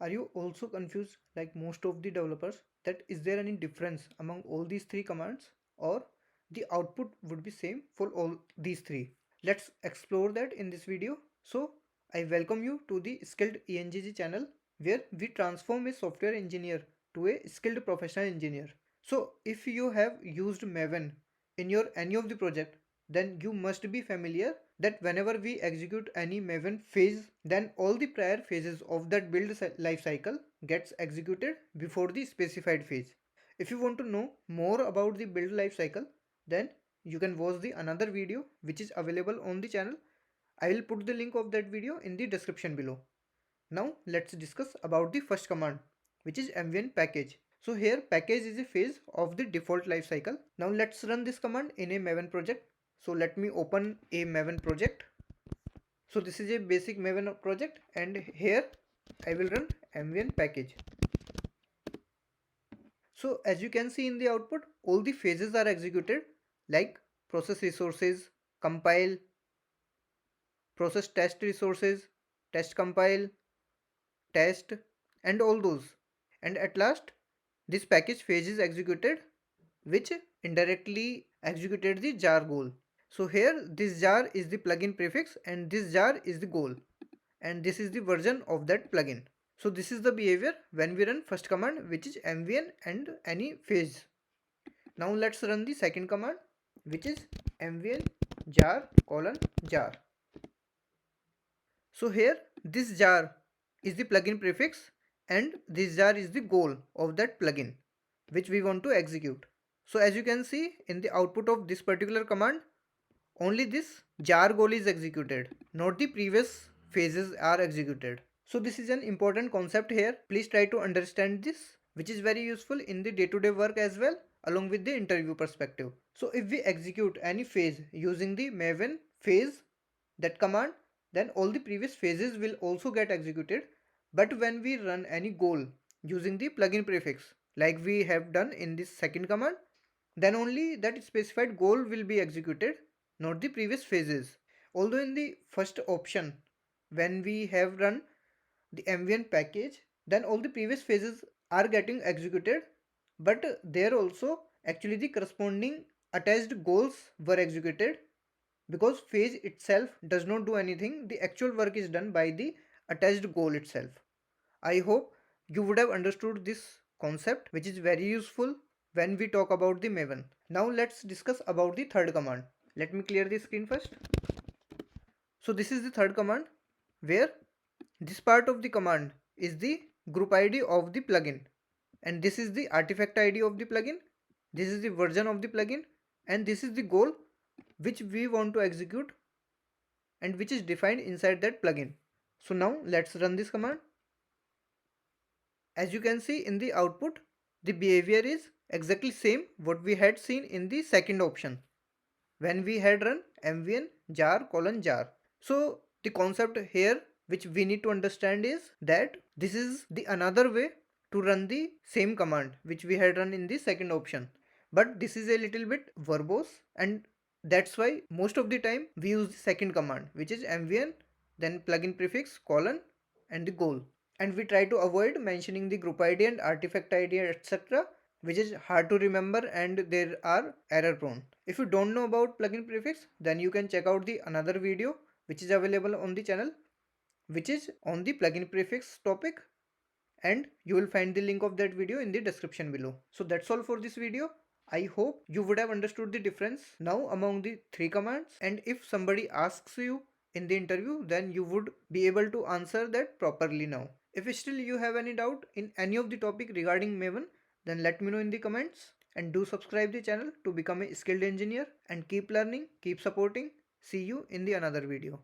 Are you also confused like most of the developers that is there any difference among all these three commands or the output would be same for all these three? Let's explore that in this video. So I welcome you to the Skilled ENGG channel where we transform a software engineer to a skilled professional engineer. So if you have used Maven in your any of the project, then you must be familiar that whenever we execute any Maven phase, then all the prior phases of that build life cycle gets executed before the specified phase. If you want to know more about the build life cycle, then you can watch the another video which is available on the channel. I will put the link of that video in the description below. Now let's discuss about the first command, which is mvn package. So here package is a phase of the default lifecycle. Now let's run this command in a Maven project. So let me open a Maven project. So this is a basic Maven project and here I will run mvn package. So as you can see in the output, all the phases are executed like process resources, compile, process test resources, test compile, test, and all those. And at last this package phase is executed, which indirectly executed the jar goal. So here this jar is the plugin prefix and this jar is the goal, and this is the version of that plugin. So this is the behavior when we run first command, which is mvn and any phase. Now let's run the second command, which is mvn jar colon jar. So here this jar is the plugin prefix and this jar is the goal of that plugin which we want to execute. So as you can see in the output of this particular command, only this jar goal is executed, not the previous phases are executed. So this is an important concept here. Please try to understand this, which is very useful in the day-to-day work as well, along with the interview perspective. So if we execute any phase using the Maven phase, that command, then all the previous phases will also get executed. But when we run any goal using the plugin prefix, like we have done in this second command, then only that specified goal will be executed, not the previous phases. Although in the first option, when we have run the mvn package, then all the previous phases are getting executed, but there also actually the corresponding attached goals were executed, because phase itself does not do anything. The actual work is done by the attached goal itself. I hope you would have understood this concept, which is very useful when we talk about the Maven. Now let's discuss about the third command. Let me clear the screen first. So this is the third command, where this part of the command is the group ID of the plugin, and this is the artifact ID of the plugin, this is the version of the plugin, and this is the goal which we want to execute and which is defined inside that plugin. So now let's run this command. As you can see in the output, the behavior is exactly same what we had seen in the second option when we had run mvn jar colon jar. So the concept here which we need to understand is that this is the another way to run the same command which we had run in the second option, but this is a little bit verbose, and that's why most of the time we use the second command, which is mvn then plugin prefix colon and the goal, and we try to avoid mentioning the group id and artifact id etc, which is hard to remember and there are error prone. If you don't know about plugin prefix, then you can check out the another video which is available on the channel, which is on the plugin prefix topic, and you will find the link of that video in the description below. So that's all for this video. I hope you would have understood the difference now among the three commands, and if somebody asks you in the interview, then you would be able to answer that properly now. If still you have any doubt in any of the topic regarding Maven, then let me know in the comments, and do subscribe the channel to become a skilled engineer, and keep learning, keep supporting. See you in the another video.